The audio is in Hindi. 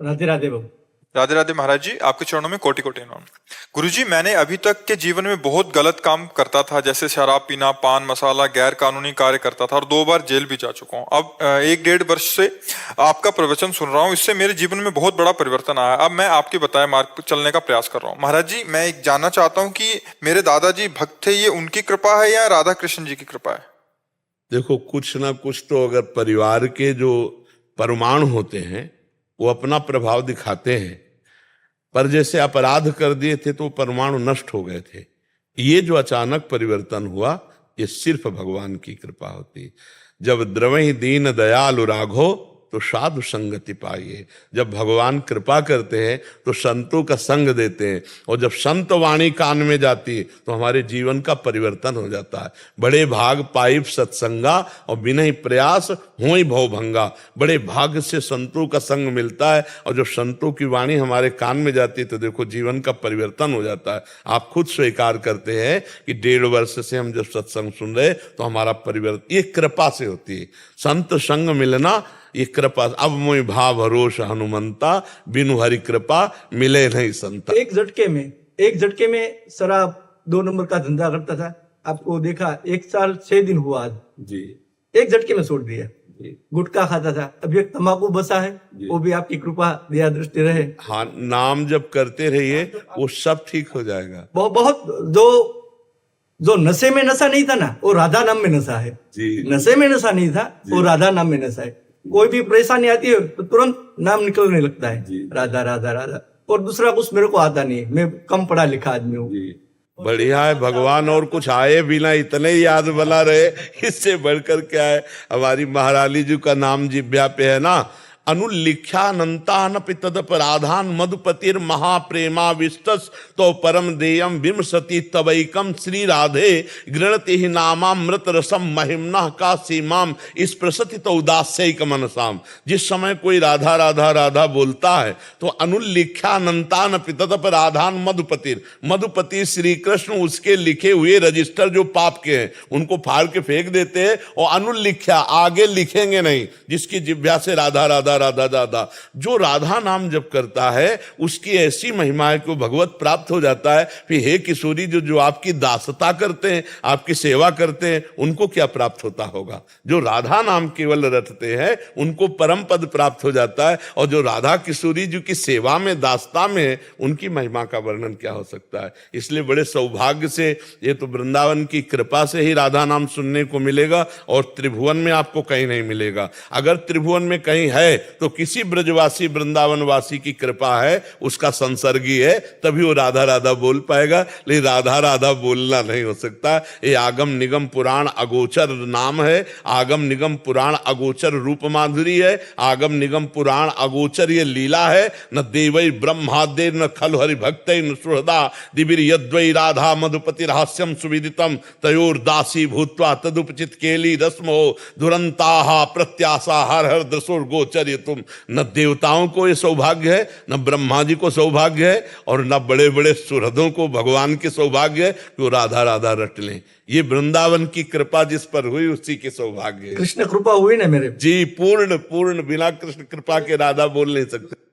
राधे राधे बाबू। राधे राधे महाराज जी, आपके चरणों में कोटि कोटि नमन। गुरुजी, मैंने अभी तक के जीवन में बहुत गलत काम करता था, जैसे शराब पीना, पान मसाला, गैर कानूनी कार्य करता था और 2 बार जेल भी जा चुका हूँ। अब 1-1.5 वर्ष से आपका प्रवचन सुन रहा हूँ, इससे मेरे जीवन में बहुत बड़ा परिवर्तन आया। अब मैं आपके बताए मार्ग पर चलने का प्रयास कर रहा हूँ। महाराज जी, मैं एक जानना चाहता हूँ कि मेरे दादाजी भक्त थे, ये उनकी कृपा है या राधा कृष्ण जी की कृपा है? देखो, कुछ ना कुछ तो अगर परिवार के जो परमाणु होते हैं वो अपना प्रभाव दिखाते हैं, पर जैसे अपराध कर दिए थे तो परमाणु नष्ट हो गए थे। ये जो अचानक परिवर्तन हुआ, ये सिर्फ भगवान की कृपा होती है। जब द्रवहि दीन दयालु राघो तो साधु संगति पाइए। जब भगवान कृपा करते हैं तो संतों का संग देते हैं, और जब संत वाणी कान में जाती है तो हमारे जीवन का परिवर्तन हो जाता है। बड़े भाग पाइप सत्संगा और बिना प्रयास होई भव भंगा। बड़े भाग से संतों का संग मिलता है, और जब संतों की वाणी हमारे कान में जाती है तो देखो जीवन का परिवर्तन हो जाता है। आप खुद स्वीकार करते हैं कि 1.5 वर्ष से हम जब सत्संग सुन रहे तो हमारा परिवर्तन ये कृपा से होती है। संत संग मिलना ये कृपा। अब मोहि भाव भरोस हनुमंता, बिनु हरि कृपा मिले नहीं संता। एक झटके में शराब 2 नंबर का धंधा करता था, आपको देखा 1 साल 6 दिन हुआ आज जी। एक झटके में छोड़ दिया। गुटखा खाता था, अभी एक तंबाकू बसा है, वो भी आपकी कृपा दया दृष्टि रहे। हाँ, नाम जब करते रहिए वो सब ठीक हो जाएगा। बहुत जो नशे में नशा नहीं था ना, वो राधा नाम में नशा है जी। नशे में नशा नहीं था, वो राधा नाम में नशा है। कोई भी परेशानी आती है तो तुरंत नाम निकलने लगता है, राधा राधा राधा। और दूसरा कुछ मेरे को आता नहीं, मैं कम पढ़ा लिखा आदमी हूँ। बढ़िया है भगवान, और कुछ आए बिना इतने ही याद बना रहे, इससे बढ़कर क्या है। हमारी महारानी जी का नाम जिब्या पे है ना, अनुलिख्यानंतानपि तदपराधान मधुपतिर महाप्रेमा विष्टस तो परम देयम विमसति तवैकम श्री राधे गृणति ही नामामृत रसम महिमना का सीमाम इस प्रसति तो उदास्यक मनसाम। जिस समय कोई राधा राधा राधा बोलता है तो अनुलिख्यानंतानपि तदपराधान मधुपतिर, मधुपति श्री कृष्ण उसके लिखे हुए रजिस्टर जो पाप के हैं उनको फाड़ के फेंक देते हैं, और अनुलिख्या आगे लिखेंगे नहीं, जिसकी जिह्वा से राधा राधा राधा राधा। जो राधा नाम जब करता है उसकी ऐसी महिमा है कि भगवत प्राप्त हो जाता है। फिर हे किशोरी, जो आपकी दासता करते हैं, आपकी सेवा करते हैं, उनको क्या प्राप्त होता होगा? जो राधा नाम केवल रटते हैं उनको परम पद प्राप्त हो जाता है, और जो राधा किशोरी जी की सेवा में दासता में उनकी महिमा का वर्णन क्या हो सकता है। इसलिए बड़े सौभाग्य से ये तो वृंदावन की कृपा से ही राधा नाम सुनने को मिलेगा, और त्रिभुवन में आपको कहीं नहीं मिलेगा। अगर त्रिभुवन में कहीं है तो किसी ब्रजवासी वृंदावनवासी की कृपा है, उसका संसर्गी है, तभी वो राधा राधा बोल पाएगा। लेकिन राधा राधा बोलना नहीं हो सकता। ये आगम निगम पुराण अगोचर नाम है, आगम निगम पुराण अगोचर रूप माधुरी है, आगम निगम पुराण अगोचर ये लीला है। न देवै ब्रह्मादे न खलु हरि भक्तै न सुहृदा दिविर यद्वै राधा मधुपति रहस्यम सुविदितम तयोर दासी भूत्वा तदुपचित केली रस्मो दुरंताहा प्रत्याशा हर हर दसोर गोचर। तुम न देवताओं को ये सौभाग्य है, न ब्रह्मा जी को सौभाग्य है, और न बड़े बड़े सुहृदों को भगवान के सौभाग्य है कि वो राधा राधा रट लें। ये वृंदावन की कृपा जिस पर हुई उसी के सौभाग्य है। कृष्ण कृपा हुई ना मेरे जी, पूर्ण पूर्ण, बिना कृष्ण कृपा के राधा बोल नहीं सकते।